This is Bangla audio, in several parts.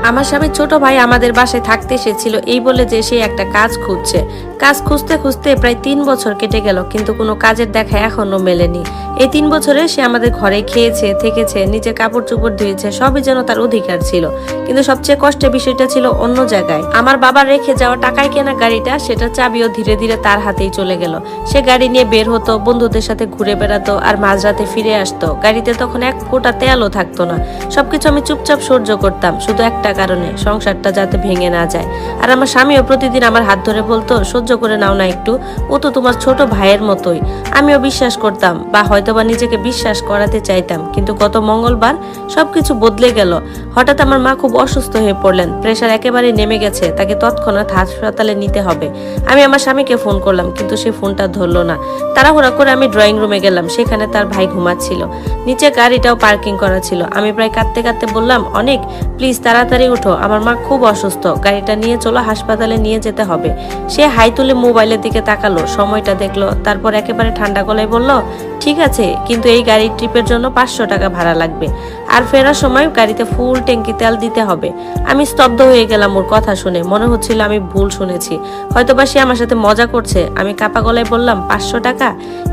আমার স্বামীর ছোট ভাই আমাদের বাসায় থাকতে এসেছিল এই বলে যে সে একটা কাজ খুঁজছে। কাজ খুঁজতে খুঁজতে প্রায় 3 বছর কেটে গেল, কিন্তু কোনো কাজের দেখা এখনো মেলেনি। এই 3 বছরে সে আমাদের ঘরে খেয়েছে, থেকেছে, নিজের কাপড় চোপড় ধুয়েছে, সবই যেন তার অধিকার ছিল। কিন্তু সবচেয়ে কষ্টের বিষয়টা ছিল অন্য জায়গায়। আমার বাবা রেখে যাওয়া টাকায় কেনা গাড়িটা, সেটা চাবিও ধীরে ধীরে তার হাতেই চলে গেল। সে গাড়ি নিয়ে বের হতো, বন্ধুদের সাথে ঘুরে বেড়াতো, আর মাঝরাতে ফিরে আসতো। গাড়িতে তখন এক ফোঁটা তেলও থাকতো না। সবকিছু আমি চুপচাপ সহ্য করতাম, শুধু একটা কারণে, সংসারটা যাতে ভেঙে না যায়। আর আমার স্বামীও প্রতিদিন আমার হাত ধরে বলতো, সহ্য করে নাও না একটু, ও তো তোমার ছোট ভাইয়ের মতোই। আমিও বিশ্বাস করতাম, বা হয়তোবা নিজেকে বিশ্বাস করাতে চাইতাম। কিন্তু গত মঙ্গলবার সবকিছু বদলে গেল। হঠাৎ আমার মা খুব অসুস্থ হয়ে পড়লেন, প্রেশার একেবারে নেমে গেছে, তাকে তৎক্ষণাৎ হাসপাতালে নিতে হবে। আমি আমার স্বামীকে ফোন করলাম, কিন্তু সে ফোনটা ধরলো না। তাড়াহুড়া করে আমি ড্রয়িং রুমে গেলাম, সেখানে তার ভাই ঘুমাচ্ছিল। নিচে গাড়িটাও পার্কিং করা ছিল। আমি প্রায় কাঁদতে কাঁদতে বললাম, অনেক প্লিজ তাড়াতাড়ি উঠো, আমার মা খুব অসুস্থ, গাড়িটা নিয়ে চলো, হাসপাতালে নিয়ে যেতে হবে। সে হাই তুলে মোবাইলের দিকে তাকালো, সময়টা দেখলো, তারপর একেবারে ঠান্ডা গলায় বলল, ঠিক আছে, কিন্তু এই গাড়ির ট্রিপের জন্য 500 টাকা ভাড়া লাগবে, আর ফেরার সময় গাড়িতে ফুল ট্যাঙ্কি তেল দিতে হবে। আমি স্তব্ধ হয়ে গেলাম ওর কথা শুনে, মনে হচ্ছিল আমি ভুল শুনেছি, হয়তোবা সে আমার সাথে মজা করছে। আমি কাপা গলায় বললাম, 500 টাকা?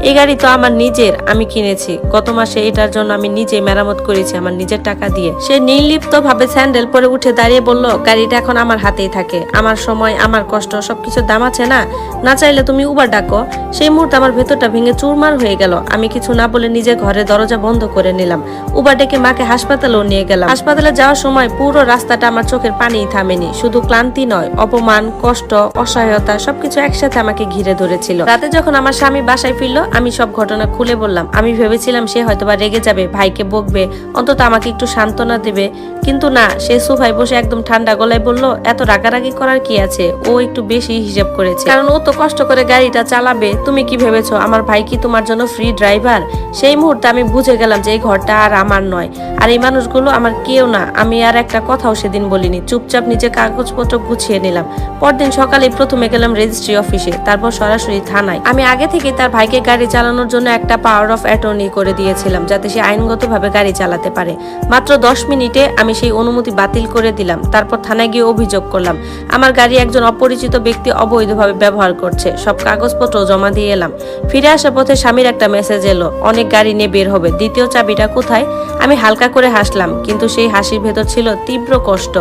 এই গাড়ি তো আমার নিজের, আমি কিনেছি। গত মাসে এটার জন্য আমি নিজে মেরামত করেছি আমার নিজের টাকা দিয়ে। সে নির্লিপ্ত ভাবে স্যান্ডেল পরে উঠে দাঁড়িয়ে বলল, গাড়িটা এখন আমার হাতেই থাকে, আমার সময়, আমার কষ্ট, সবকিছুর দাম আছে না? না চাইলে তুমি উবার ডাকো। সেই মুহূর্তে আমার ভেতরটা ভেঙে চুরমার হয়ে গেল। আমি কিছু না বলে নিজের ঘরে দরজা বন্ধ করে নিলাম। উবার ডেকে মাকে হাসপাতালেও নিয়ে গেলাম। হাসপাতালে যাওয়ার সময় পুরো রাস্তাটা আমার চোখের পানিই থামেনি। শুধু ক্লান্তি নয়, অপমান, কষ্ট, অসহায়তা, সবকিছু একসাথে আমাকে ঘিরে ধরেছিল। রাতে যখন আমার স্বামী বাসায় ফিরলো, আমি সব ঘটনা খুলে বললাম। আমি ভেবেছিলাম সে হয়তোবা রেগে যাবে, ভাইকে বকবে, অন্তত আমাকে একটু সান্ত্বনা দেবে। কিন্তু না, সে সোফায় বসে একদম ঠান্ডা গলায় বলল, এত রাগারাগি করার কি আছে, ও একটু বেশি হিসাব করেছে, কারণ ও তো কষ্ট করে গাড়িটা চালাবে। তুমি কি ভেবেছো আমার ভাই কি তোমার জন্য ফ্রি ড্রাইভার? সেই মুহূর্তে আমি বুঝে গেলাম যে এই ঘরটা আর আমার নয়, আর এই মানুষগুলো আমার কেউ না। আমি আর একটা কথাও সেদিন বলিনি, চুপচাপ নিজে কাগজপত্র গুছিয়ে নিলাম। পরদিন সকালে প্রথমে গেলাম রেজিস্ট্রি অফিসে, তারপর সরাসরি থানায়। আমি আগে থেকে তার ভাইকে গাড়ি চালানোর জন্য একটা পাওয়ার অফ অ্যাটর্নি করে দিয়েছিলাম, যাতে সে আইনগতভাবে গাড়ি চালাতে পারে। মাত্র 10 মিনিটে আমি সেই অনুমতি বাতিল করে দিলাম। তারপর থানায় গিয়ে অভিযোগ করলাম, আমার গাড়ি একজন অপরিচিত ব্যক্তি অবৈধভাবে ব্যবহার করছে। সব কাগজপত্র জমা দিয়ে এলাম। ফিরে আসার পথে স্বামীর একটা মেসেজ এলো, অনেক গাড়ি নিয়ে বের হবে, দ্বিতীয় চাবিটা কোথায়? আমি হালকা করে হাসলাম, কিন্তু সেই হাসির ভেতর ছিল তীব্র কষ্ট।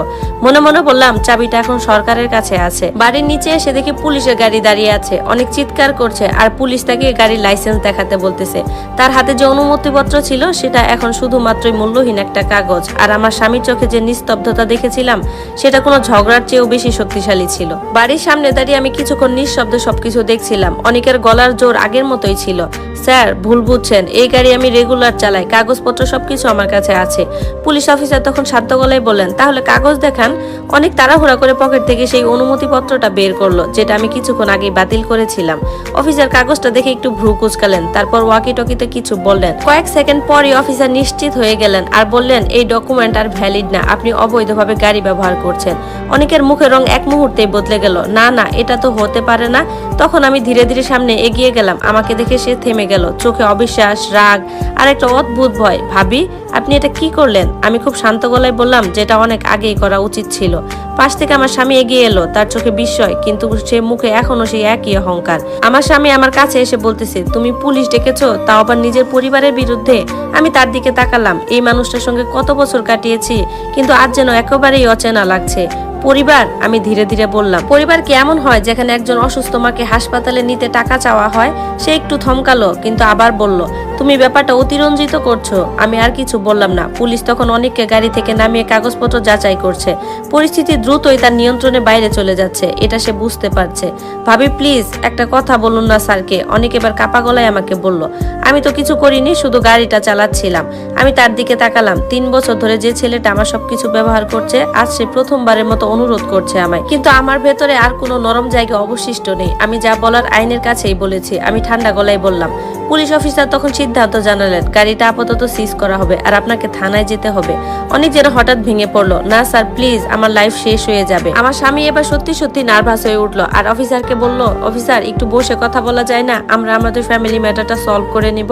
মনে মনে বললাম, চাবিটা এখন সরকারের কাছে আছে। বাড়ির নিচে এসে দেখি পুলিশের গাড়ি দাঁড়িয়ে আছে, অনেক চিৎকার করছে, আর পুলিশ তাকে গাড়ির লাইসেন্স দেখাতে বলতেছে। তার হাতে যে অনুমতিপত্র ছিল সেটা এখন শুধুমাত্রই মূল্যহীন একটা কাগজ। আর আমার স্বামীর চোখে যে নিস্তব্ধতা দেখেছিলাম, সেটা কোনো ঝগড়ার চেয়েও বেশি শক্তিশালী ছিল। বাড়ির সামনে দাঁড়িয়ে আমি কিছুক্ষণ নিঃশব্দে সবকিছু দেখছিলাম। অনেকের গলার জোর আগের মতোই ছিল, স্যার ভুল বুঝছেন, এই গাড়ি আমি রেগুলার চালাই, কাগজপত্র সবকিছু আমার কাছে আছে। পুলিশ অফিসার তখন শান্ত গলায় বললেন, তাহলে কাগজ দেখান। অনেক তাড়াহুড়া করে পকেট থেকে সেই অনুমতিপত্রটা বের করলো, যেটা আমি কিছুক্ষণ আগে বাতিল করেছিলাম। অফিসার কাগজটা দেখে একটু ভ্রু কুঁচকালেন, তারপর ওয়াকি টকিতে কিছু বললেন। কয়েক সেকেন্ড পরই অফিসার নিশ্চিত হয়ে গেলেন আর বললেন, এই ডকুমেন্ট আর ভ্যালিড না, আপনি অবৈধভাবে গাড়ি ব্যবহার করছেন। অনেকের মুখের রং এক মুহূর্তেই বদলে গেল, না না, এটা তো হতে পারে না। তখন আমি ধীরে ধীরে সামনে এগিয়ে গেলাম। আমাকে দেখে সে থেমে গেল, চোখে অবিশ্বাস, রাগ আর একটা অদ্ভুত ভয়। ভাবি, আপনি এটা কি করলেন? আমি খুব শান্ত গলায় বললাম, যেটা অনেক আগেই করা উচিত ছিল। পাশ থেকে আমার স্বামী এগিয়ে এলো, তার চোখে বিস্ময়, কিন্তু সে মুখে এখনো সেই একই অহংকার। আমার স্বামী আমার কাছে এসে বলতেছে, তুমি পুলিশ ডেকেছো, তাও আবার নিজের পরিবারের বিরুদ্ধে? আমি তার দিকে তাকালাম। এই মানুষটার সঙ্গে কত বছর কাটিয়েছি, কিন্তু আজ যেন একেবারেই অচেনা লাগছে। পরিবার? আমি ধীরে ধীরে বললাম। পরিবার কি এমন হয় যেখানে একজন অসুস্থ মাকে হাসপাতালে নিতে টাকা চাওয়া হয়? সে একটু থমকালো, কিন্তু আবার বলল, তুমি ব্যাপারটা অতিরঞ্জিত করছো। আমি আর কিছু বললাম না। পুলিশ তখন অনেককে গাড়ি থেকে নামিয়ে কাগজপত্র যাচাই করছে। পরিস্থিতি দ্রুতই তার নিয়ন্ত্রণের বাইরে চলে যাচ্ছে, এটা সে বুঝতে পারছে। ভাবি প্লিজ একটা কথা বলুন না স্যারকে, অনেক এবার কাপা গলায় আমাকে বলল। আমি তো কিছু করিনি, শুধু গাড়িটা চালাচ্ছিলাম। আমি তার দিকে তাকালাম। 3 বছর ধরে যে ছেলেটা আমার সবকিছু ব্যবহার করছে, আজ সে প্রথমবারের মতো অনুরোধ করছে আমায়। কিন্তু আমার ভেতরে আর কোনো নরম জায়গা অবশিষ্ট নেই। আমি যা বলার আইনের কাছেই বলেছি। আমি ঠান্ডা গলায় বললাম। পুলিশ অফিসার তখন সিদ্ধান্ত সিদ্ধান্ত জানালেন গাড়িটা আপাতত সিজ করা হবে আর আপনাকে থানায় যেতে হবে। অনেক যেন হঠাৎ ভেঙে পড়লো, না স্যার প্লিজ, আমার লাইফ শেষ হয়ে যাবে। আমার স্বামী এবার সত্যি সত্যি নার্ভাস হয়ে উঠলো আর অফিসারকে বলল, অফিসার একটু বসে কথা বলা যায় না, আমরা আমাদের ফ্যামিলি ম্যাটারটা সলভ করে নিব।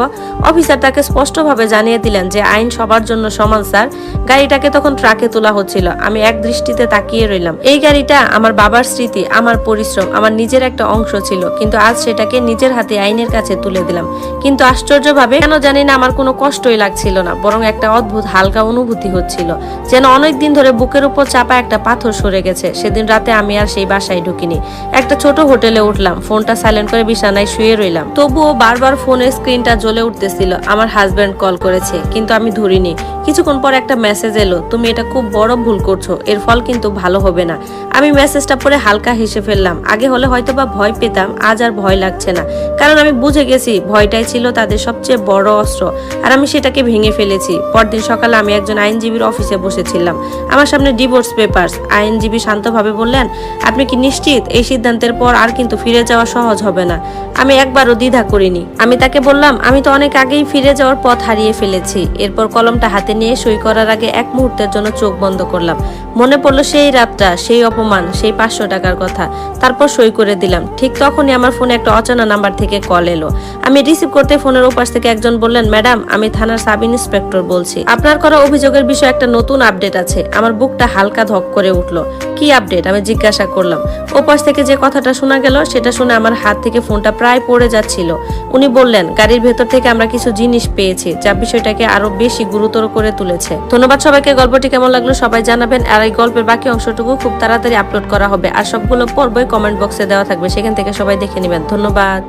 অফিসার তাকে স্পষ্টভাবে জানিয়ে দিলেন যে আইন সবার জন্য সমান স্যার। গাড়িটাকে তখন ট্রাকে তোলা হচ্ছিল। আমি এক দৃষ্টিতে তাকিয়ে রইলাম। এই গাড়িটা আমার বাবার স্মৃতি, আমার পরিশ্রম, আমার নিজের একটা অংশ ছিল, কিন্তু আজ সেটাকে নিজের হাতে আইনের কাছে তুলে দিলাম। কিন্তু আশ্চর্যভাবে কেন জানি না আমার কোনো কষ্টই লাগছিল না, বরং একটা অদ্ভুত হালকা অনুভূতি হচ্ছিল, যেন অনেকদিন ধরে বুকের উপর চাপা একটা পাথর সরে গেছে। সেদিন রাতে আমি আর সেই বাসায় ঢুকিনি, একটা ছোট হোটেলে উঠলাম, ফোনটা সাইলেন্ট করে বিছানায় শুয়ে রইলাম। তবুও বারবার ফোনের স্ক্রিনটা জ্বলে উঠতেছিল। আমার হাজবেন্ড কল করেছে, কিন্তু আমি ধরিনি। কিছুক্ষণ পর একটা মেসেজ এলো, তুমি এটা খুব বড় ভুল করছো, এর ফল কিন্তু ভালো হবে না। আমি মেসেজটা পড়ে হালকা হেসে ফেললাম। আগে হলে হয়তো বা ভয় পেতাম, আজ আর ভয় লাগছে না, কারণ আমি বুঝে গেছি ভয়টাই ছিল তাদের সবচেয়ে বড় অস্ত্র, আর আমি সেটাকে ভেঙে ফেলেছি। পরদিন সকালে আমি একজন আইনজীবীর অফিসে বসেছিলাম, আমার সামনে ডিভোর্স পেপারস। আইনজীবী শান্তভাবে বললেন, আপনি কি নিশ্চিত এই সিদ্ধান্তের পর আর কিন্তু ফিরে যাওয়া সহজ হবে না? আমি একবারও দ্বিধা করিনি। আমি তাকে বললাম, আমি তো অনেক আগেই ফিরে যাওয়ার পথ হারিয়ে ফেলেছি। এরপর কলমটা হাতে নিয়ে সই করার আগে এক মুহূর্তের জন্য চোখ বন্ধ করলাম। মনে পড়লো সেই রাতটা, সেই অপমান, সেই 500 টাকার কথা। তারপর সই করে দিলাম। ঠিক তখনই আমার ফোনে একটা অচেনা নাম্বার থেকে কল এলো। আমি রিসিভ করতে ফোনের ওপাশ থেকে একজন বললেন, ম্যাডাম আমি থানার সাব ইন্সপেক্টর বলছি, আপনার করা অভিযোগের বিষয়ে একটা নতুন আপডেট আছে। আমার বুকটা হালকা ধক করে উঠলো। কি আপডেট? আমি জিজ্ঞাসা করলাম। ওপাশ থেকে যে কথাটা শোনা গেল সেটা শুনে আমার হাত থেকে ফোনটা প্রায় পড়ে যাচ্ছিল। উনি বললেন, গাড়ির ভেতর থেকে আমরা কিছু জিনিস পেয়েছি যা বিষয়টাকে আরো বেশি গুরুতর করে তুলেছে। ধন্যবাদ সবাইকে। গল্পটি কেমন লাগলো সবাই জানাবেন, আর এই গল্পের বাকি অংশটুকু খুব তাড়াতাড়ি আপলোড করা হবে, আর সবগুলো পর্বই কমেন্ট বক্সে দেওয়া থাকবে, সেখান থেকে সবাই দেখে নেবেন। ধন্যবাদ।